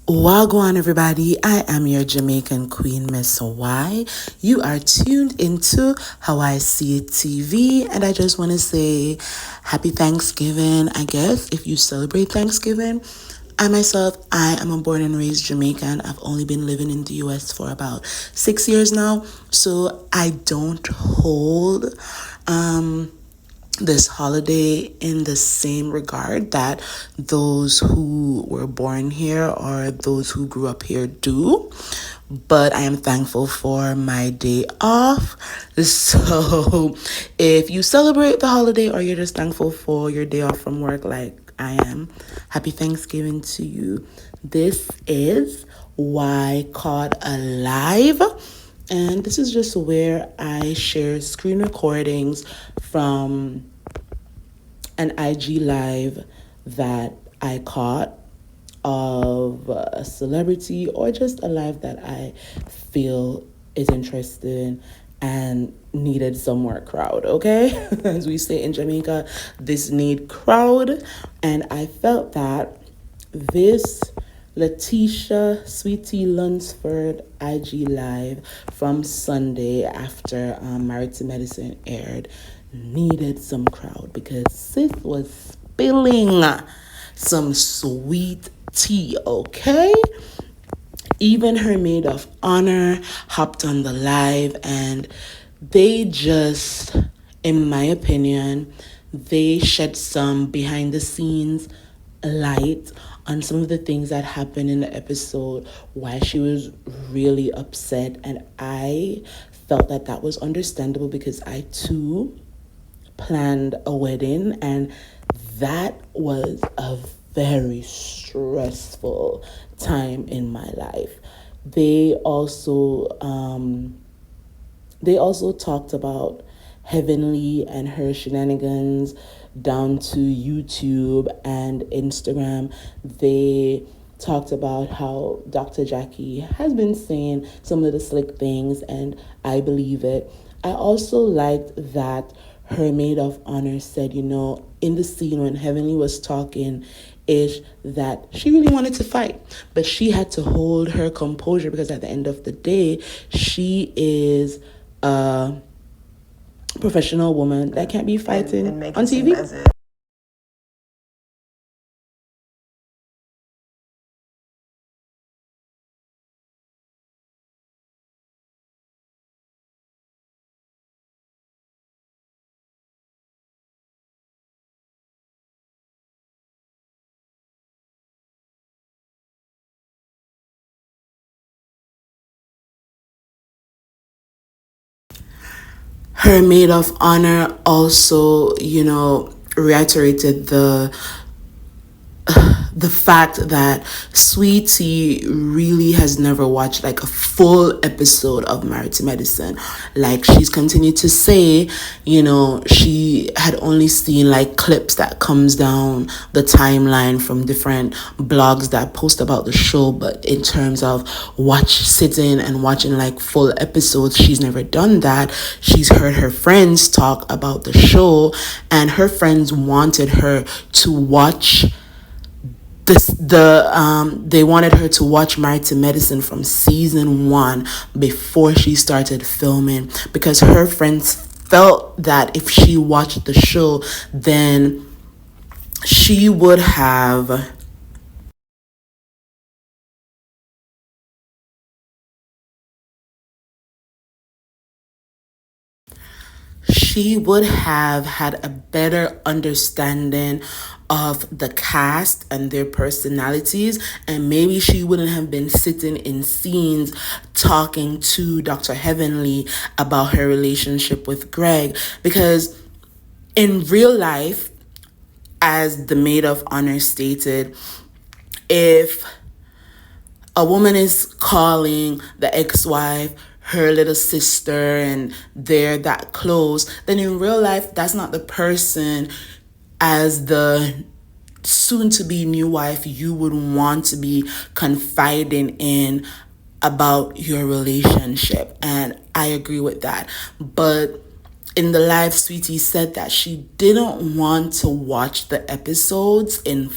Wagwan, everybody. I am your Jamaican queen, Miss Hawaii. You are tuned into How I See It TV, and I just want to say happy Thanksgiving. I guess if you celebrate Thanksgiving, I am a born and raised Jamaican. I've only been living in the US for about 6 years now, so I don't hold this holiday in the same regard that those who were born here or those who grew up here do. But I am thankful for my day off. So if you celebrate the holiday or you're just thankful for your day off from work like I am, happy Thanksgiving to you. This is Why Caught Alive. And this is just where I share screen recordings from an IG live that I caught of a celebrity or just a live that I feel is interesting and needed some more crowd, okay? As we say in Jamaica, this need crowd. And I felt that this LaTeasha SweetTea Lunceford IG live from Sunday after Married to Medicine aired needed some crowd because sis was spilling some sweet tea, okay? Even her maid of honor hopped on the live, and they just, in my opinion, they shed some behind the scenes light on some of the things that happened in the episode, why she was really upset. And I felt that that was understandable because I too planned a wedding, and that was a very stressful time in my life. They also talked about Heavenly and her shenanigans down to YouTube and Instagram. They talked about how Dr. Jackie has been saying some of the slick things, and I believe it. I also liked that her maid of honor said, in the scene when Heavenly was talking, is that she really wanted to fight, but she had to hold her composure because at the end of the day, she is a professional woman that can't be fighting and on TV. Her maid of honor also, reiterated the fact that SweetTea really has never watched like a full episode of Married to Medicine. Like she's continued to say, she had only seen like clips that comes down the timeline from different blogs that post about the show. But in terms of sitting and watching like full episodes, she's never done that. She's heard her friends talk about the show, and her friends wanted her to watch they wanted her to watch Married to Medicine from season 1 before she started filming, because her friends felt that if she watched the show, then she would have had a better understanding of the cast and their personalities, and maybe she wouldn't have been sitting in scenes talking to Dr. Heavenly about her relationship with Greg. Because in real life, as the maid of honor stated, if a woman is calling the ex-wife her little sister and they're that close, then in real life, that's not the person as the soon-to-be new wife you would want to be confiding in about your relationship. And I agree with that. But in the live, SweetTea said that she didn't want to watch the episodes in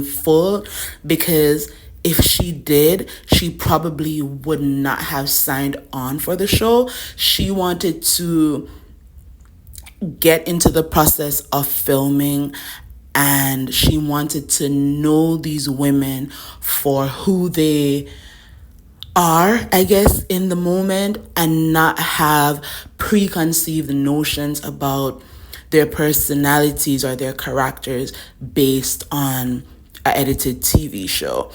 full because if she did, she probably would not have signed on for the show. She wanted to get into the process of filming, and she wanted to know these women for who they are, I guess, in the moment, and not have preconceived notions about their personalities or their characters based on an edited TV show.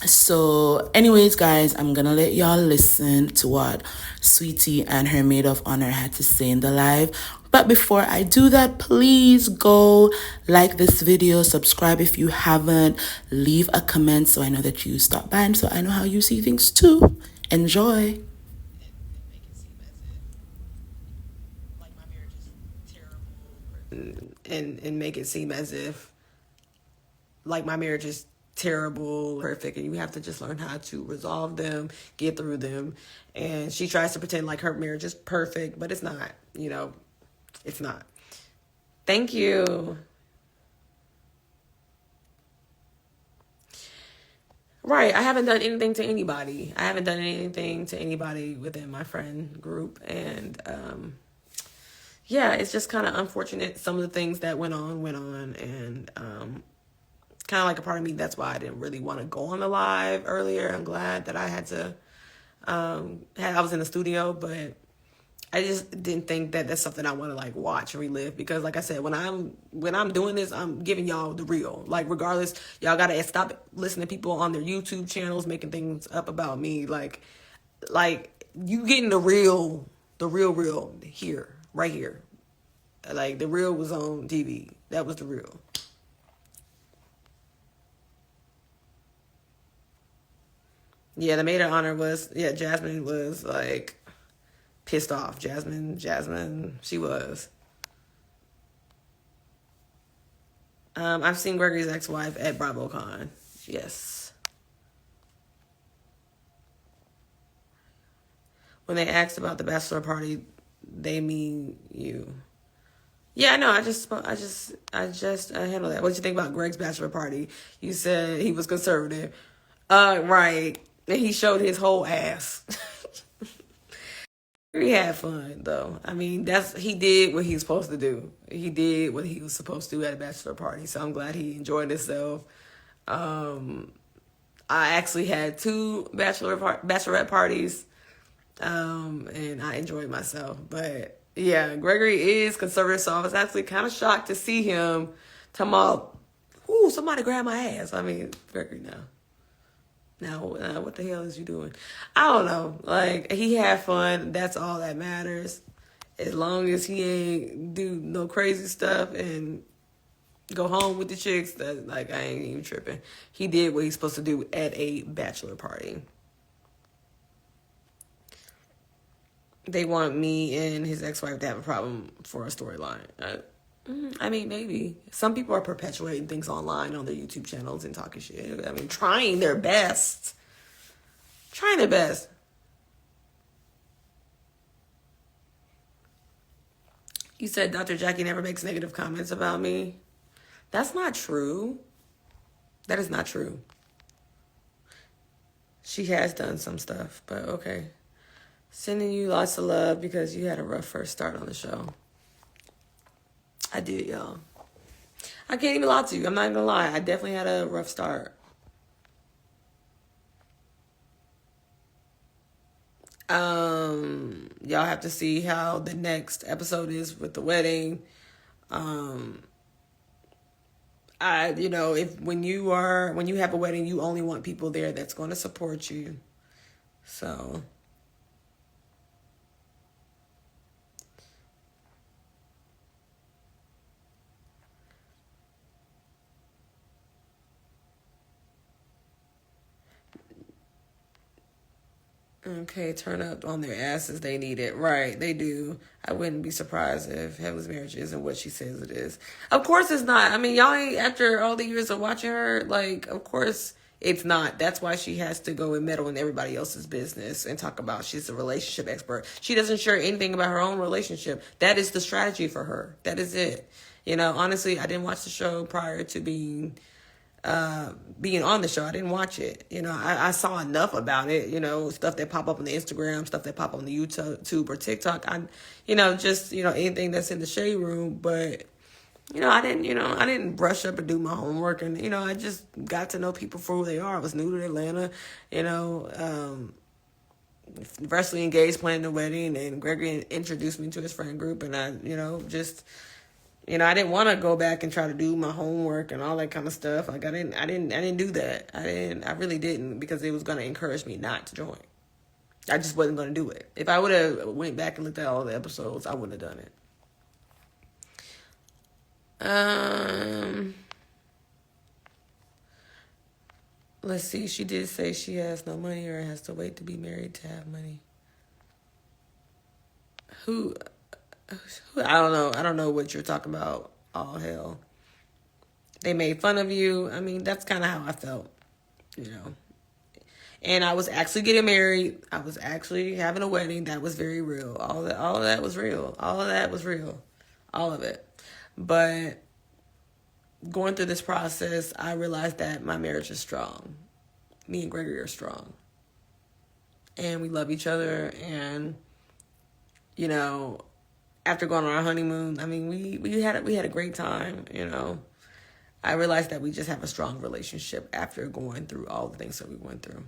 So, anyways, guys, I'm gonna let y'all listen to what SweetTea and her maid of honor had to say in the live. But before I do that, please go like this video, subscribe if you haven't, leave a comment so I know that you stopped by and so I know how you see things too. Enjoy. And make it seem as if like my marriage is terrible, perfect, and you have to just learn how to resolve them, get through them. And she tries to pretend like her marriage is perfect, but it's not, it's not. Thank you. Right, I haven't done anything to anybody. I haven't done anything to anybody within my friend group, and yeah, it's just kind of unfortunate. Some of the things that went on, and kind of like a part of me, that's why I didn't really want to go on the live earlier. I'm glad that I had to, I was in the studio, but I just didn't think that that's something I want to like watch and relive, because like I said, when I'm doing this, I'm giving y'all the real. Like, regardless, y'all gotta stop listening to people on their YouTube channels making things up about me. Like you getting the real here, right here. Like, the real was on TV. That was the real. Yeah, the maid of honor was, Jasmine was like pissed off. Jasmine, she was. I've seen Gregory's ex-wife at BravoCon. Yes. When they asked about the bachelor party, they mean you. Yeah, no, I just handled that. What did you think about Greg's bachelor party? You said he was conservative. Right. And he showed his whole ass. He had fun though. I mean, he did what he was supposed to do. He did what he was supposed to do at a bachelor party. So I'm glad he enjoyed himself. I actually had 2 bachelorette parties. And I enjoyed myself. But yeah, Gregory is conservative, so I was actually kind of shocked to see him talking about, ooh, somebody grab my ass. I mean, Gregory, now, what the hell is you doing? I don't know. Like, he had fun. That's all that matters. As long as he ain't do no crazy stuff and go home with the chicks, that, like, I ain't even tripping. He did what he's supposed to do at a bachelor party. They want me and his ex-wife to have a problem for a storyline. I mean, maybe. Some people are perpetuating things online on their YouTube channels and talking shit. I mean, trying their best. Trying their best. You said Dr. Jackie never makes negative comments about me. That's not true. That is not true. She has done some stuff, but okay. Sending you lots of love because you had a rough first start on the show. I did, y'all. I can't even lie to you. I'm not even gonna lie. I definitely had a rough start. Y'all have to see how the next episode is with the wedding. If when you have a wedding, you only want people there that's going to support you. So okay, turn up on their asses. They need it. Right, they do. I wouldn't be surprised if Heaven's Marriage isn't what she says it is. Of course it's not. I mean, y'all ain't, after all the years of watching her, like, of course it's not. That's why she has to go and meddle in everybody else's business and talk about she's a relationship expert. She doesn't share anything about her own relationship. That is the strategy for her. That is it. Honestly, I didn't watch the show prior to being being on the show. I didn't watch it. I saw enough about it, stuff that pop up on the Instagram, stuff that pop up on the YouTube or TikTok. Anything that's in the shade room. But, I didn't brush up and do my homework. And, I just got to know people for who they are. I was new to Atlanta, freshly engaged, planning the wedding, and Gregory introduced me to his friend group. And I, I didn't want to go back and try to do my homework and all that kind of stuff. Like I didn't do that. I really didn't, because it was going to encourage me not to join. I just wasn't going to do it. If I would have went back and looked at all the episodes, I wouldn't have done it. Let's see. She did say she has no money or has to wait to be married to have money. Who? I don't know. I don't know what you're talking about. All hell. They made fun of you. I mean, that's kind of how I felt, And I was actually getting married. I was actually having a wedding. That was very real. All of that was real. All of that was real. All of it. But going through this process, I realized that my marriage is strong. Me and Gregory are strong. And we love each other. And, after going on our honeymoon, I mean, we had a great time, I realized that we just have a strong relationship after going through all the things that we went through.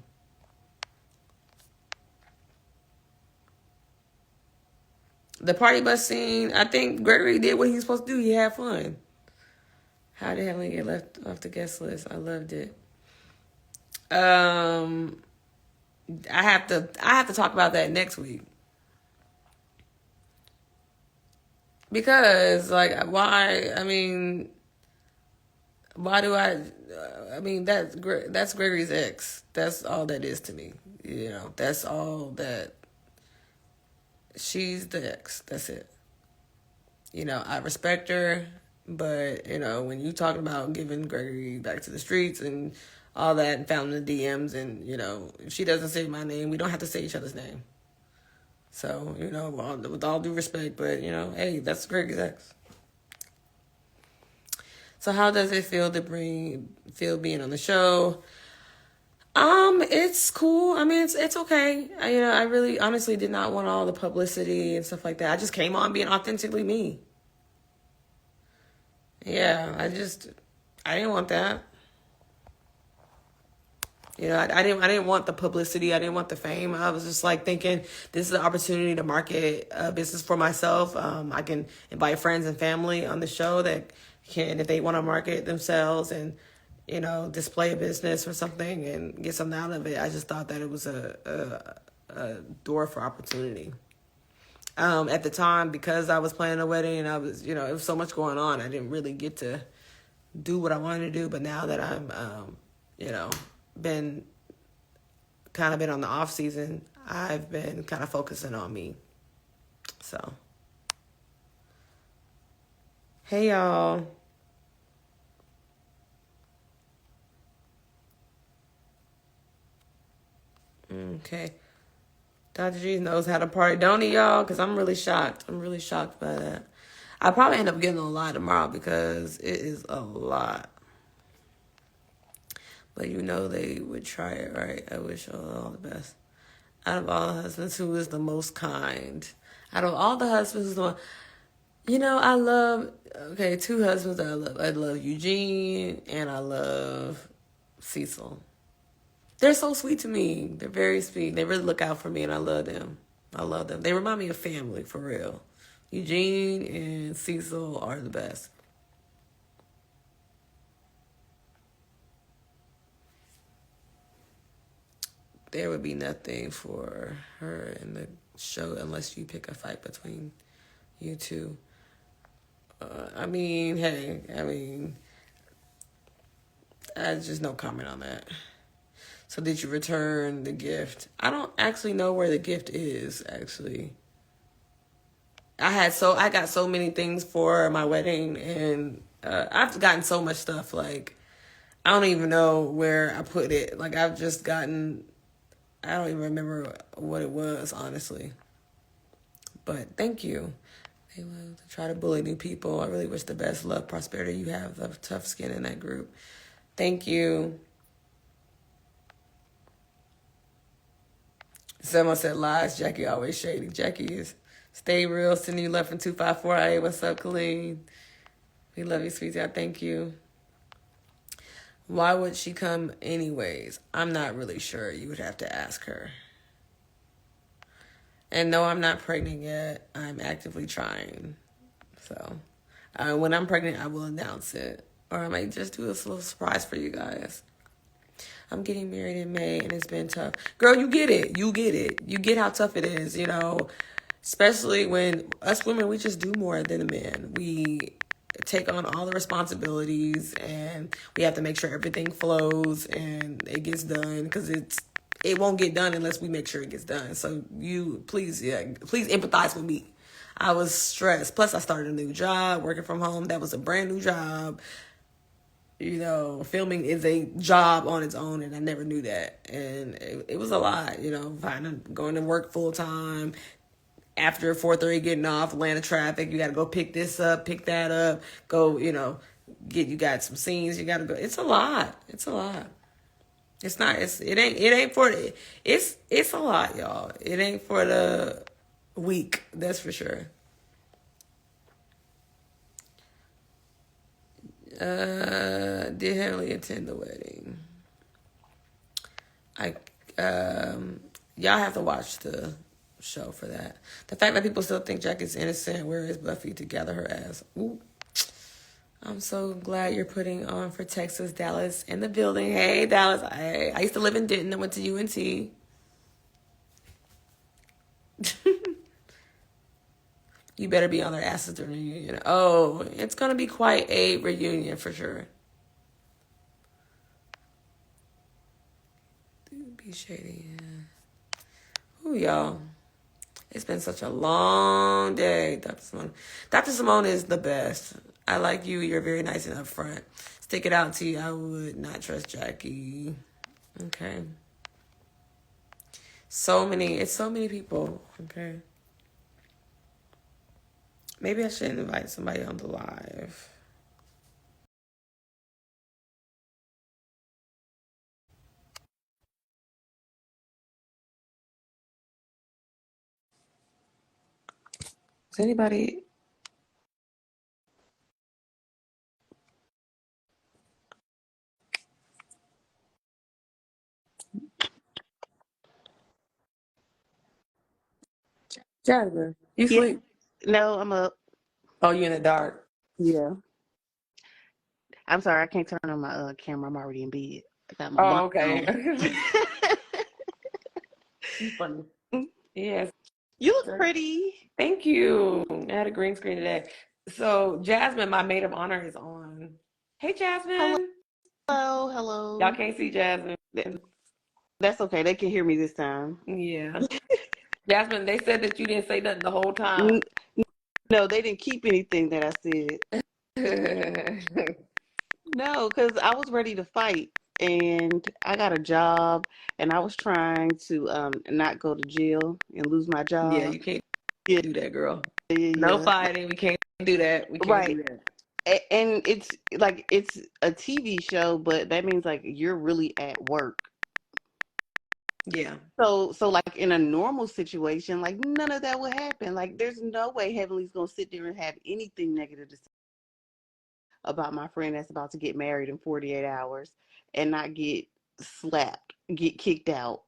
The party bus scene, I think Gregory did what he was supposed to do. He had fun. How the hell did he get left off the guest list? I loved it. I have to talk about that next week. Because, why? I mean, why do that's Gregory's ex. That's all that is to me. That's all that. She's the ex. That's it. I respect her, but, when you talking about giving Gregory back to the streets and all that, and found in the DMs, and, if she doesn't say my name, we don't have to say each other's name. So, with all due respect, but, hey, that's Gregory's ex. So how does it feel being on the show? It's cool. I mean, it's okay. I really honestly did not want all the publicity and stuff like that. I just came on being authentically me. Yeah, I didn't want that. I didn't want the publicity. I didn't want the fame. I was just thinking, this is an opportunity to market a business for myself. I can invite friends and family on the show that can, if they want to market themselves and, display a business or something and get something out of it. I just thought that it was a door for opportunity. At the time, because I was planning a wedding and I was, it was so much going on, I didn't really get to do what I wanted to do. But now that I'm, been on the off season, I've been kind of focusing on me. So, hey y'all. Okay. Dr. G knows how to party, don't he, y'all? Because I'm really shocked. I'm really shocked by that. I'll probably end up getting a lot tomorrow because it is a lot. But they would try it, right? I wish all the best. Out of all the husbands, who is the most kind? Out of all the husbands, who's the one? I love, two husbands that I love. I love Eugene and I love Cecil. They're so sweet to me. They're very sweet. They really look out for me, and I love them. I love them. They remind me of family, for real. Eugene and Cecil are the best. There would be nothing for her in the show unless you pick a fight between you two. I just no comment on that. So did you return the gift? I don't actually know where the gift is, actually. I got so many things for my wedding, and I've gotten so much stuff. I don't even know where I put it. I've just gotten, I don't even remember what it was, honestly. But thank you. They love to try to bully new people. I really wish the best, love, prosperity. You have a tough skin in that group. Thank you. Someone said lies. Jackie always shady. Jackie is stay real. Sending you love from 254. Hey, what's up, Colleen? We love you, SweetTea. Thank you. Why would she come anyways? I'm not really sure. You would have to ask her. And no, I'm not pregnant yet. I'm actively trying. So when I'm pregnant, I will announce it. Or I might just do this little surprise for you guys. I'm getting married in May and it's been tough. Girl, you get it. You get it. You get how tough it is, you know. Especially when us women, we just do more than the men. We take on all the responsibilities and we have to make sure everything flows and it gets done because it won't get done unless we make sure it gets done. So you please empathize with me. I was stressed. Plus I started a new job, working from home. That was a brand new job. You know, filming is a job on its own, and I never knew that. And it was a lot, you know, going to work full time. After 4:30, getting off Atlanta traffic, you got to go pick this up, pick that up, go, you know, you got some scenes, you got to go. It's a lot. It's a lot. It's not, it ain't for, it's a lot, y'all. It ain't for the weak, that's for sure. Did Henley attend the wedding? I y'all have to watch the show for that. The fact that people still think Jack is innocent, where is Buffy to gather her ass? Ooh. I'm so glad you're putting on for Texas. Dallas in the building. Hey, Dallas. I used to live in Denton. I went to UNT. You better be on their asses during the reunion. Oh, it's going to be quite a reunion for sure. Be shady, yeah. Ooh, y'all. It's been such a long day, Dr. Simone. Dr. Simone is the best. I like you. You're very nice and upfront. Stick it out to you. I would not trust Jackie. Okay. It's so many people. Okay. Maybe I should invite somebody on the live. Is anybody? Jasmine, you Yeah. sleep? No, I'm up. Oh, you in the dark? Yeah. I'm sorry, I can't turn on my camera. I'm already in bed. I got my Oh, blind okay. on. You funny. Yes. You look pretty. Thank you. I had a green screen today. So Jasmine, my maid of honor, is on. Hey, Hello, Jasmine. Y'all hello. can't see Jasmine. That's okay. They can hear me this time. Yeah. Jasmine, they said that you didn't say nothing the whole time. N- No, they didn't keep anything that I said. No, because I was ready to fight, and I got a job, and I was trying to not go to jail and lose my Yeah, job. you can't Yeah, do that, girl. yeah, No yeah. fighting. We can't do that. We can't Right. do that. And it's like it's a TV show, but that means like you're really at work. Yeah. So like in a normal situation, like none of that would happen. Like there's no way Heavenly's gonna sit there and have anything negative to say about my friend that's about to get married in 48 hours and not get slapped, get kicked out,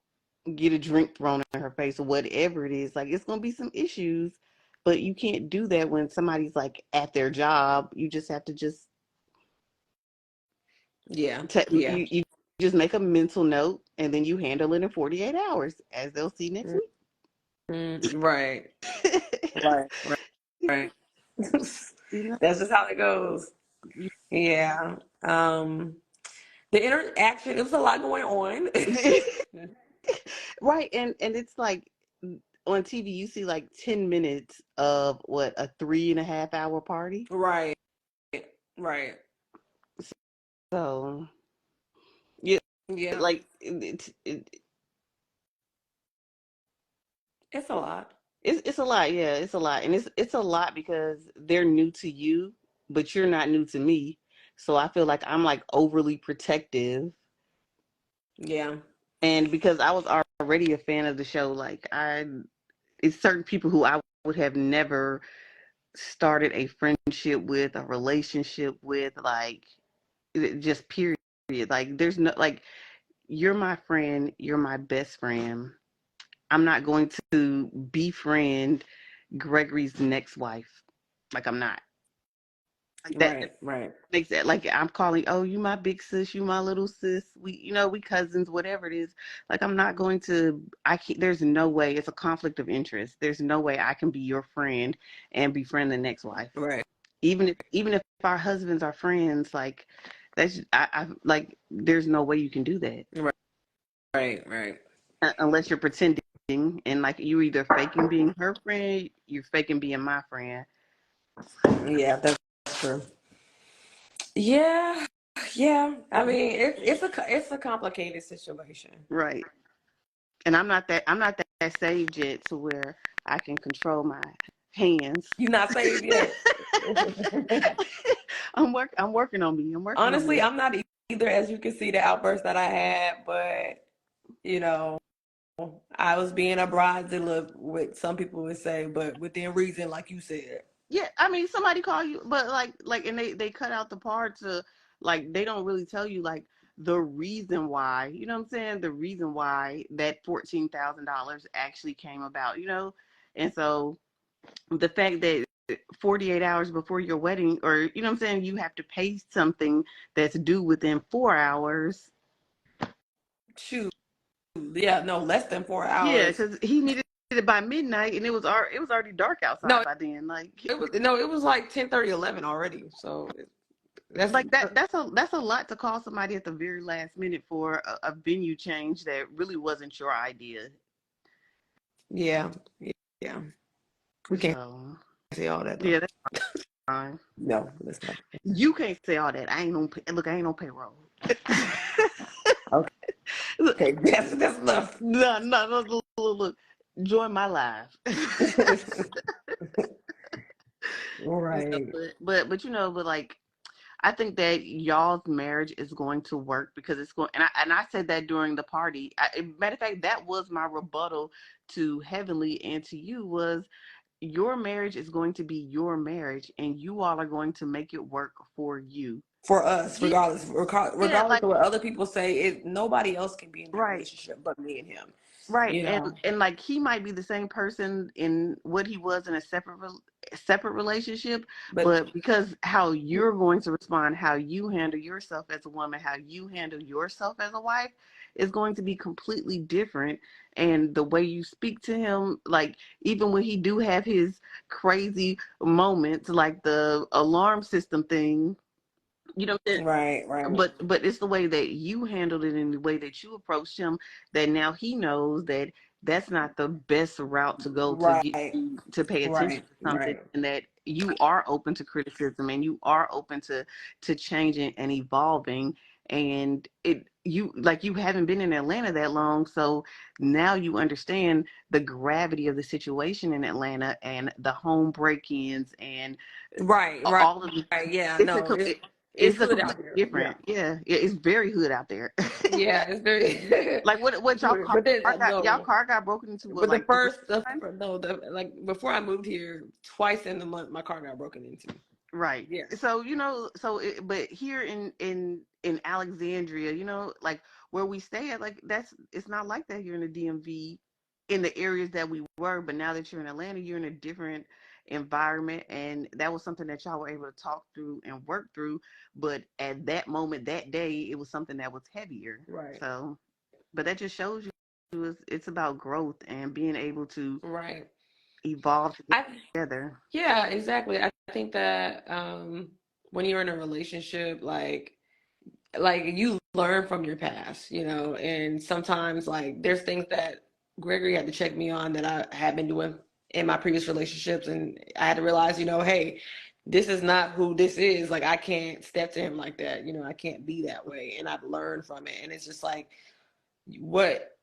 get a drink thrown in her face or whatever it is. Like it's gonna be some issues, but you can't do that when somebody's like at their job. You just have to just Yeah. Yeah. you just make a mental note and then you handle it in 48 hours as they'll see next Right. week. Right. Right. Right. You know. That's just how it goes. Yeah. The interaction, it was a lot going on. Right, and it's like on TV you see like 10 minutes of what a 3.5 hour party. Right. Right. So yeah, Yeah. like It's a lot. it's a lot. Yeah, it's a lot, and it's a lot because they're new to you, but you're not new to me. So I feel like I'm like overly protective. Yeah. And because I was already a fan of the show, like it's certain people who I would have never started a friendship with, a relationship with, like just period. Like there's no like you're my friend, you're my best friend. I'm not going to befriend Gregory's next wife. Like I'm not. Like that Right. Right. makes it like I'm calling, oh, you my big sis, you my little sis. We cousins, whatever it is. Like I'm not going to I can't there's no way it's a conflict of interest. There's no way I can be your friend and befriend the next wife. Right. Even if our husbands are friends, like that's I like there's no way you can do that. Right. Right. Right. Unless you're pretending and like you either faking being her friend, you're faking being my friend. Yeah, that's true. Yeah. Yeah. I mean, it's a complicated situation. Right. And I'm not that saved yet to where I can control my hands. You're not saved yet. I'm working on me. I'm working on Honestly, me. I'm not either, as you can see the outburst that I had, but you know, I was being a bridezilla, what some people would say, but within reason, like you said. Yeah, I mean somebody call you, but like and they cut out the parts of like they don't really tell you like the reason why, you know what I'm saying? The reason why that $14,000 actually came about, you know? And so the fact that 48 hours before your wedding, or you know what I'm saying, you have to pay something that's due within 4 hours. Shoot, yeah, no, less than four Yeah, hours. because he needed it by midnight, and it was already dark outside No, by then. Like it was like 10:30, 11 already. So that's like that's a lot to call somebody at the very last minute for a venue change that really wasn't your idea. yeah, yeah. We can't So say all that though. yeah, that's fine. No, that's not. You can't say all that. I ain't on look. I ain't on payroll. Okay, Look, okay, that's enough. no, look. Join my live. No, Right. but but like I think that y'all's marriage is going to work because it's going and I said that during the party. Matter of fact, that was my rebuttal to Heavenly and to you was your marriage is going to be your marriage and you all are going to make it work for you. For us, Yeah, yeah, regardless like of what other people say, nobody else can be in that right. relationship but me and him. Right, You and know, like he might be the same person in what he was in a separate relationship, but but because how you're going to respond, how you handle yourself as a woman, how you handle yourself as a wife, is going to be completely different. And the way you speak to him, like even when he do have his crazy moments, like the alarm system thing, you know, right, right, but it's the way that you handled it and the way that you approached him that now he knows that that's not the best route to go to get right, you to pay attention right, to something right, and that you are open to criticism and you are open to changing and evolving and it you like you haven't been in Atlanta that long so now you understand the gravity of the situation in Atlanta and the home break-ins and right, right, all of the right. Yeah, it's a no, co- it, it's it's a hood out completely here. Yeah, different. Yeah, it's very hood out there. yeah, it's very. Like what y'all car But then got y'all no, car got broken into what but the like three first, times? no, like before I moved here, twice in the month, my car got broken into. Right. Yeah, So but here in Alexandria, like where we stay at, like it's not like that here in the DMV, in the areas that we were. But now that you're in Atlanta, you're in a different environment, and that was something that y'all were able to talk through and work through. But at that moment, that day, it was something that was heavier. right, So, but that just shows you it's about growth and being able to right. evolve I together. Yeah, exactly. I think that when you're in a relationship, like you learn from your past, and sometimes like there's things that Gregory had to check me on that I had been doing in my previous relationships, and I had to realize, hey, this is not who this is. Like I can't step to him like that. I can't be that way, and I've learned from it. And it's just like what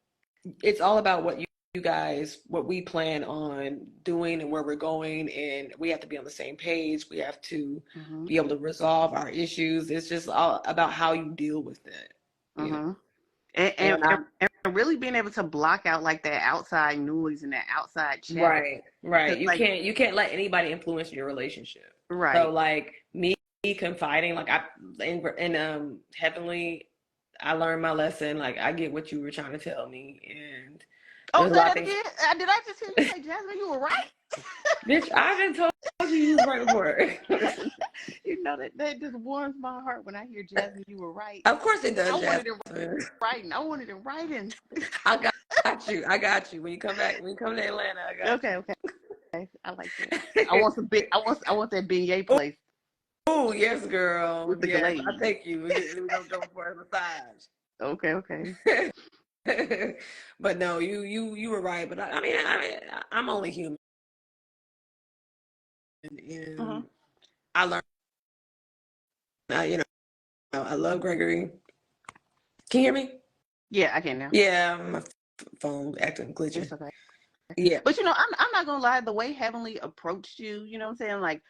it's all about what you guys what we plan on doing and where we're going, and we have to be on the same page. We have to Mm-hmm. be able to resolve our issues. It's just all about how you deal with it, you know. Mm-hmm. And, And and and really being able to block out like that outside noise and that outside chatter. right, right. Cause like, You can't let anybody influence your relationship. So right. like me confiding, like I in Heavenly, I learned my lesson. Like I get what you were trying to tell me, and Oh, there's a say lot of that things. again. Did I just hear you say, Jasmine, you were right? Bitch, I done told you you was right before. You know that just warms my heart when I hear Jasmine, you were right. Of course it I does, wanted it Jasmine. writing. I wanted it writing. I got you. I got you. When you come back, when you come to Atlanta, I got Okay, okay. I like that. I you. want some big. I want that beignet place Oh yes, girl. with the Yes, I'll glaze. take you. We gonna go for a massage. Okay, okay. But no, you were right. But I'm only human, Mm-hmm. and I learned. You know, I love Gregory. Can you hear me? Yeah, I can now. Yeah, my phone acting It's glitching. okay. Yeah. But I'm not gonna lie. The way Heavenly approached you, you know what I'm saying? Like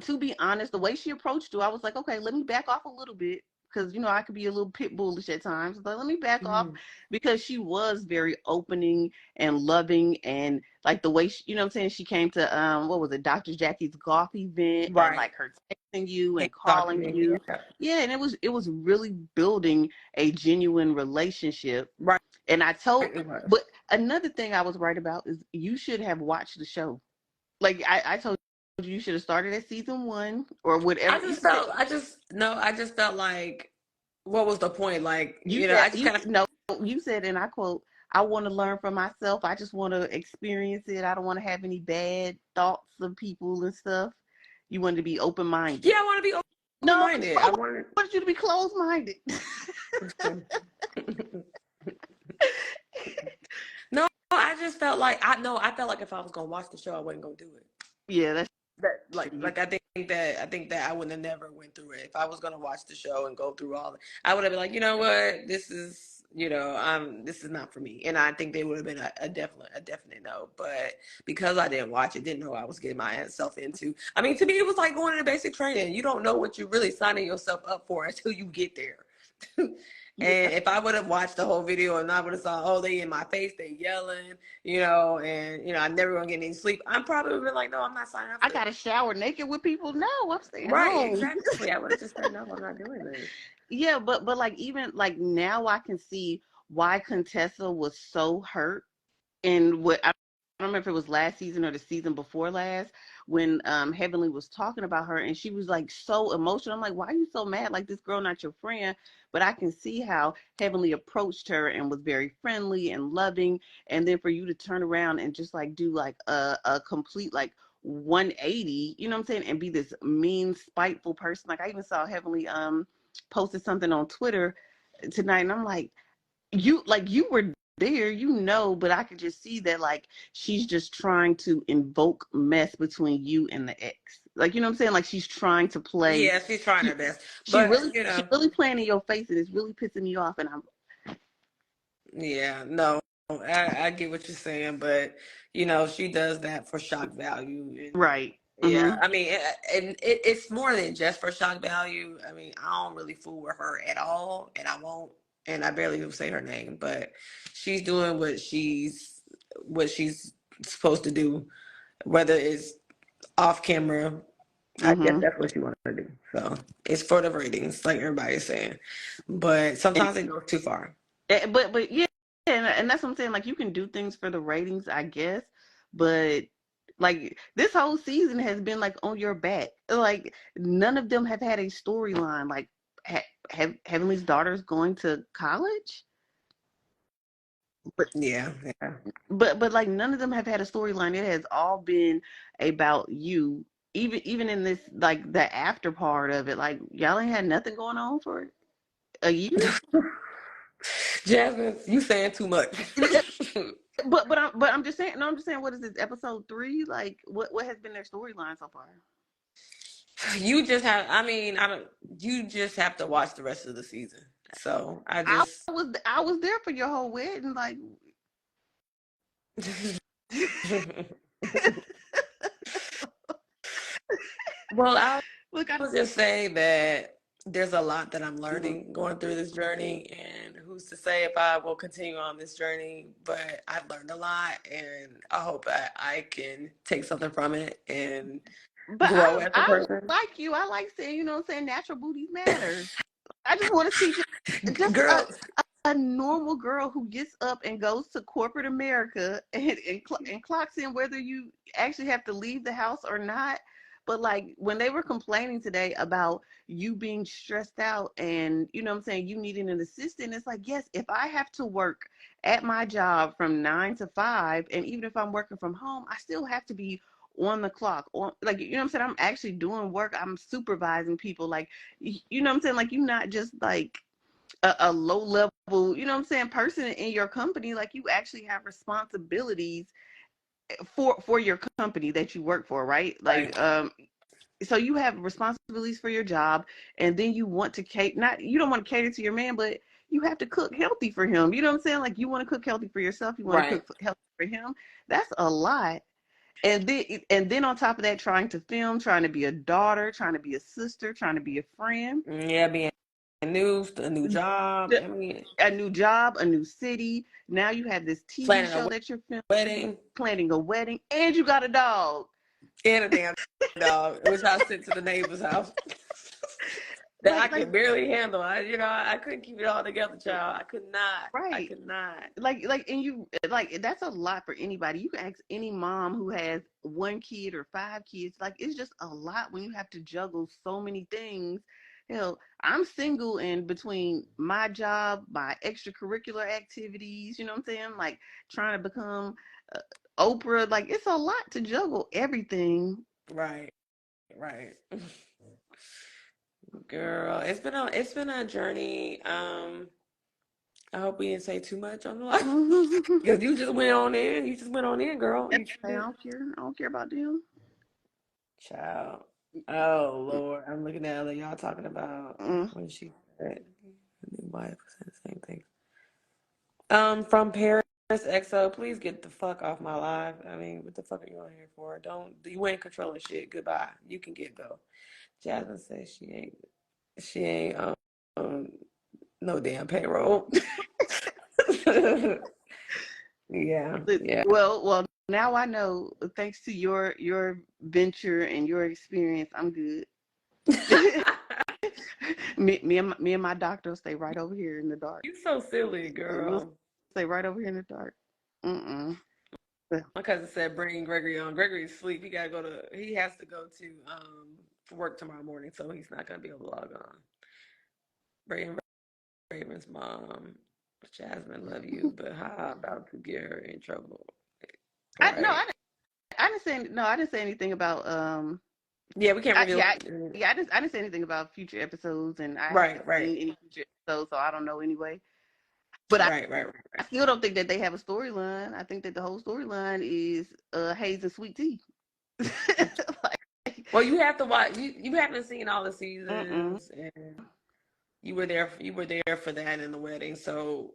to be honest, the way she approached you, I was like, okay, let me back off a little bit because I could be a little pit bullish at times. But let me back off Mhm. because she was very opening and loving, and like the way you know what I'm saying. She came to what was it, Dr. Jackie's golf event, and Right. like her texting you Came and to talk to calling me. you, Yeah. yeah, and it was really building a genuine relationship. Right. And I told, It was. but another thing I was right about is you should have watched the show. Like I told you should have started at season 1 or whatever. I just felt like, what was the point? Like, You I said just kind of, you said, and I quote, I want to learn for myself. I just want to experience it. I don't want to have any bad thoughts of people and stuff. You wanted to be open minded. yeah, I want to be open No, minded. I I wanted, wanted you to be closed minded. no, I just felt like, I felt like if I was going to watch the show, I wasn't going to do it. Yeah, that's That true. I think that I would have never went through it if I was gonna watch the show and go through all. I would have been like, you know what, this is this is not for me, and I think they would have been a definite no. But because I didn't watch it, didn't know what I was getting myself into. I mean, to me, it was like going into basic training. You don't know what you're really signing yourself up for until you get there. Yeah, And if I would have watched the whole video and I would have saw, oh, they in my face, they yelling, and I'm never gonna get any sleep, I'm probably would have been like, no, I'm not signing up I for got this. to shower naked with people. No, I'm staying Right, home. exactly. I would have just said, no, I'm not doing this. Yeah, but like even like now I can see why Contessa was so hurt and what I don't remember if it was last season or the season before last when Heavenly was talking about her and she was like so emotional. I'm like, why are you so mad? Like this girl not your friend. But I can see how Heavenly approached her and was very friendly and loving. And then for you to turn around and just like do like a complete like 180, you know what I'm saying, and be this mean, spiteful person. Like I even saw Heavenly posted something on Twitter tonight, and I'm like you were there, but I could just see that like she's just trying to invoke mess between you and the ex. Like you know what I'm saying? Like she's trying to play. Yeah, she's trying She, her best, she but really she really playing in your face, and it's really pissing me off. And I'm yeah, no, I get what you're saying, but she does that for shock value, and right. yeah, Mm-hmm. I mean, it's more than just for shock value. I mean, I don't really fool with her at all, and I won't, and I barely even say her name, but she's doing what she's supposed to do, whether it's off camera. I guess Mm-hmm. that's what you want to do. So it's for the ratings, like everybody's saying. But And sometimes it goes too far. but yeah, and that's what I'm saying. Like you can do things for the ratings, I guess, but like this whole season has been like on your back. Like none of them have had a storyline. Like have Heavenly's daughter's going to college, but Yeah, yeah. but like none of them have had a storyline. It has all been about you. Even in this like the after part of it, like y'all ain't had nothing going on for a year. Jasmine, you saying too much. But I'm just saying. No, I'm just saying. What is this episode 3? Like, what has been their storyline so far? You just have. I mean, I don't. You just have to watch the rest of the season. So I I just. was there for your whole wedding. Like, Well, I Look, I was just saying that there's a lot that I'm mhm. learning going through this journey, and who's to say if I will continue on this journey? But I've learned a lot, and I hope that I can take something from it and But grow as a I person. like you. I like saying, you know what I'm saying, natural booties matter. I just want to see just Girl, a normal girl who gets up and goes to corporate America and clocks in whether you actually have to leave the house or not. But like when they were complaining today about you being stressed out and you know what I'm saying, you needing an assistant, it's like, yes, if I have to work at my job from 9 to 5, and even if I'm working from home, I still have to be on the clock, on, like, you know what I'm saying, I'm actually doing work, I'm supervising people, like, you know what I'm saying, like, you're not just like a low level, you know what I'm saying, person in your company. Like you actually have responsibilities for your company that you work for, right? right, Like so you have responsibilities for your job, and then you want to cater, not, you don't want to cater to your man, but you have to cook healthy for him. You know what I'm saying? Like you want to cook healthy for yourself, you want to right. cook healthy for him. That's a lot. And then on top of that, trying to film, trying to be a daughter, trying to be a sister, trying to be a friend, Yeah, being a new job. I mean, a new job, a new city. Now you have this TV planning a show that you're filming, wedding planning a wedding, and you got a dog. and a damn dog, which I sent to the neighbor's house. That I Like could barely handle. I couldn't keep it all together, child. I could not. I right. could not. And you like that's a lot for anybody. You can ask any mom who has one kid or five kids. Like it's just a lot when you have to juggle so many things. Hell, I'm single, and between my job, my extracurricular activities, you know what I'm saying, like trying to become uh, Oprah, like it's a lot to juggle everything. Right, right. Girl, it's been a journey. I hope we didn't say too much on the line. Because you just went on in. You just went on in, girl. You I did. don't care. I don't care about them. Child. Oh Lord. I'm looking at other y'all talking about Mm. when she said new wife said the same thing. From Paris XO, please get the fuck off my live. I mean, what the fuck are you on here for? Don't you ain't controlling shit. Goodbye. You can get go. Jasmine says she ain't um no damn payroll. Yeah, yeah. Well, now I know. Thanks to your venture and your experience, I'm good. Me and my doctor will stay right over here in the dark. You so silly, We'll girl. stay right over here in the dark. Mm-mm. My cousin said bring Gregory on. Gregory's asleep. He has to go to work tomorrow morning, so he's not gonna be able to log on. Bring Raven's mom. Jasmine love you, but how about to get her in trouble? I no, Right. I didn't say no. I didn't say anything about Yeah, we can't I, reveal. yeah, I didn't say anything about future episodes, and I Right, haven't right, seen any future episodes, so I don't know anyway. But right, right, right, I right. still don't think that they have a storyline. I think that the whole storyline is Hayes and Sweet Tea. Like, Well, you have to watch. You haven't seen all the mm-mm. seasons, and you were there. You were there for that in the wedding. So,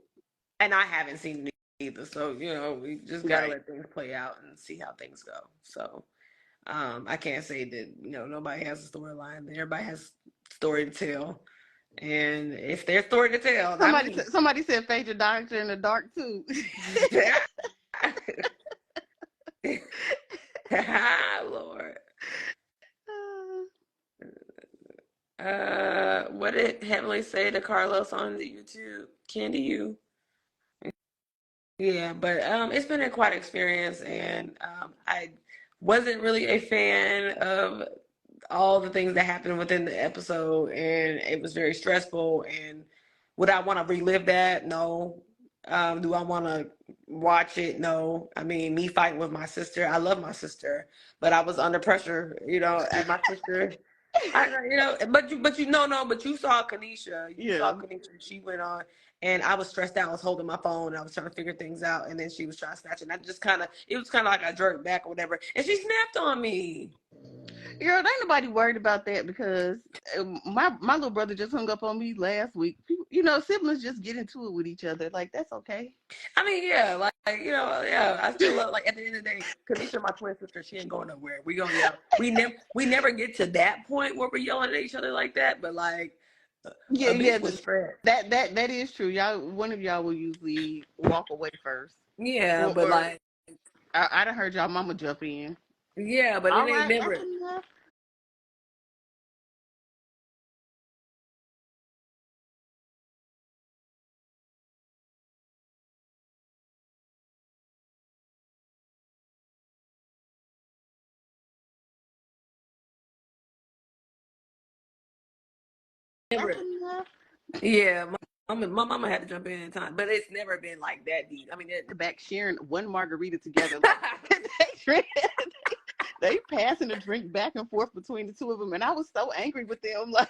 and I haven't seen it either. So we just gotta Right. let things play out and see how things go. So, I can't say that nobody has a storyline. Everybody has story to tell, and if there's story to tell, not me. Somebody said fade your doctor in the dark too. Lord. What did Heavenly say to Carlos on the YouTube? Candy you. Yeah, but it's been a quite experience, and I wasn't really a fan of all the things that happened within the episode, and it was very stressful. And would I want to relive that? No. Do I want to watch it? No. I mean, me fighting with my sister, I love my sister, but I was under pressure, and my sister, but you saw Kanisha, Yeah. she went on, and I was stressed out. I was holding my phone, and I was trying to figure things out, and then she was trying to snatch it. And it was kind of like I jerked back or whatever, and she snapped on me. Girl, ain't nobody worried about that because my little brother just hung up on me last week. You know, siblings just get into it with each other. Like that's okay. I mean, yeah, like yeah. I still love, like, at the end of the day, Kanisha, my twin sister, she ain't going nowhere. We gonna yell. We never get to that point where we're yelling at each other like that. But like, Yeah, a yeah. bitch with Fred. That is true. Y'all, one of y'all will usually walk away first, Yeah, but or like, I done heard y'all mama jump in. yeah, but it All ain't right, never. that's enough. That's Never. enough. Yeah, my mama had to jump in time, but it's never been like that deep. I mean, The back sharing one margarita together, like they passing a drink back and forth between the two of them, and I was so angry with them. Like,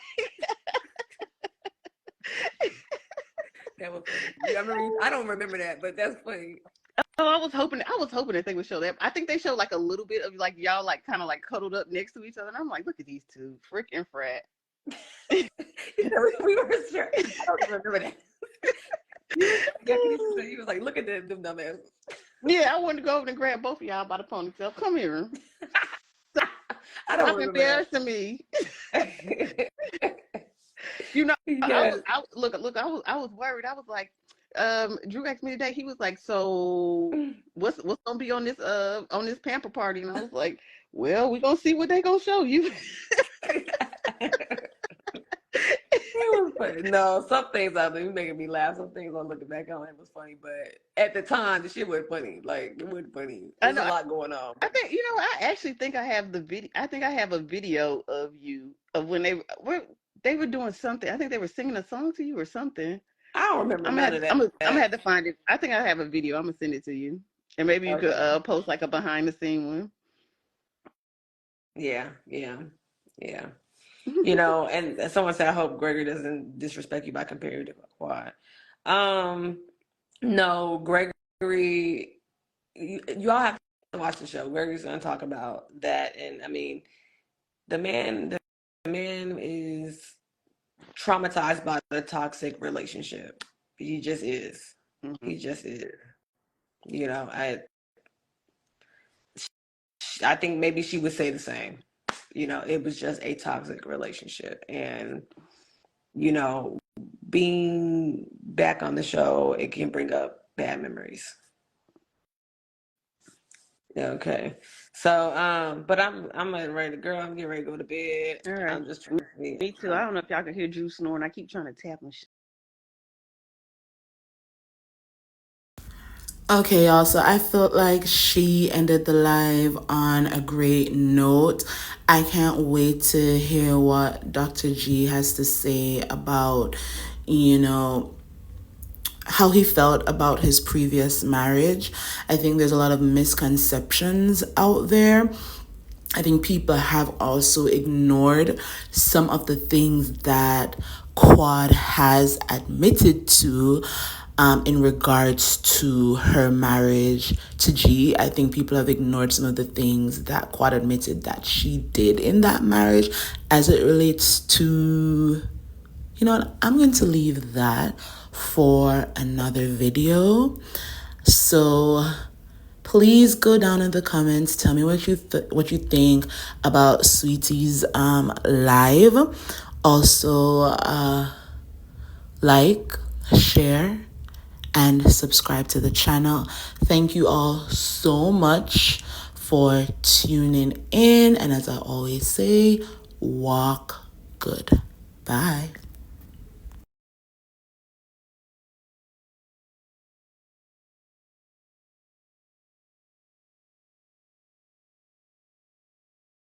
that was funny. I remember. I don't remember that, but that's funny. oh, I was hoping that they would show that. I think they showed like a little bit of like y'all like kind of like cuddled up next to each other, and I'm like, look at these two, frick and frat. We were sure. I don't remember that. Yeah, Kanisha said, he was like, "Look at them dumbasses." Yeah, I wanted to go over and grab both of y'all by the ponytail. Come here, I don't stop remember embarrassing me. that. You know, Yes. I was worried. I was like, Drew asked me today. He was like, "So what's gonna be on this pamper party?" And I was like, "Well, we gonna see what they gonna show you." It was funny. No, some things out there making me laugh. Some things I'm looking back on, it was funny. But at the time, the shit wasn't funny. Like, it wasn't funny. I There's a know. lot going on. I think I actually think I have the video. I think I have a video of you of when they were doing something. I think they were singing a song to you or something. I don't remember none of I'm gonna that. have to find it. I think I have a video. I'm gonna send it to you, and maybe you could Okay. post like a behind the scene one. Yeah, yeah, yeah. And someone said, I hope Gregory doesn't disrespect you by comparing you to Quad. Um, no, Gregory, you all have to watch the show. Gregory's going to talk about that. And I mean, the man is traumatized by the toxic relationship. He just is. Mhm. He just is. I think maybe she would say the same. It was just a toxic relationship. And, you know, being back on the show, it can bring up bad memories. Okay. So, but I'm getting ready to girl, I'm getting ready to go to bed. All right. I'm just trying to see. Me too. I don't know if y'all can hear Drew snoring. I keep trying to tap him. Okay, y'all. So I felt like she ended the live on a great note. I can't wait to hear what Dr. G has to say about, you know, how he felt about his previous marriage. I think there's a lot of misconceptions out there. I think people have also ignored some of the things that Quad has admitted to in regards to her marriage to G. I think people have ignored some of the things that Quad admitted that she did in that marriage as it relates to, you know what, I'm going to leave that for another video. So please go down in the comments. Tell me what what you think about SweetTea's live. Also, like, share, and subscribe to the channel. Thank you all so much for tuning in. And as I always say, walk good. Bye.